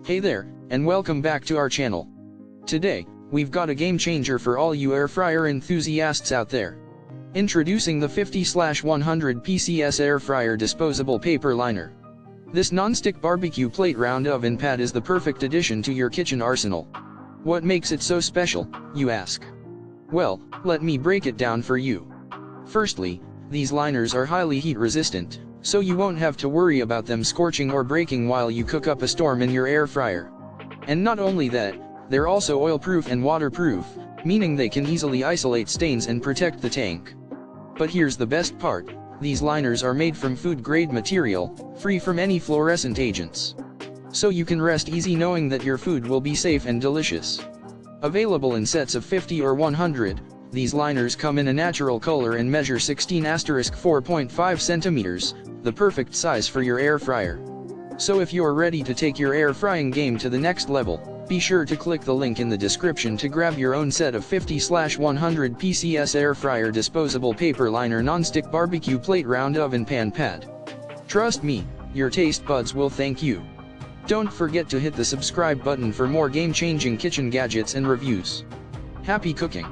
Hey there, and welcome back to our channel. Today, we've got a game changer for all you air fryer enthusiasts out there. Introducing the 50/100 PCS air fryer disposable paper liner. This non-stick barbecue plate round oven pad is the perfect addition to your kitchen arsenal. What makes it so special, you ask? Well, let me break it down for you. Firstly, these liners are highly heat resistant, so you won't have to worry about them scorching or breaking while you cook up a storm in your air fryer. And not only that, they're also oil-proof and waterproof, meaning they can easily isolate stains and protect the tank. But here's the best part, these liners are made from food-grade material, free from any fluorescent agents. So you can rest easy knowing that your food will be safe and delicious. Available in sets of 50 or 100, these liners come in a natural color and measure 16*4.5 centimeters, the perfect size for your air fryer. So if you're ready to take your air frying game to the next level, be sure to click the link in the description to grab your own set of 50/100 PCS air fryer disposable paper liner non-stick barbecue plate round oven pan pad. Trust me, your taste buds will thank you. Don't forget to hit the subscribe button for more game-changing kitchen gadgets and reviews. Happy cooking!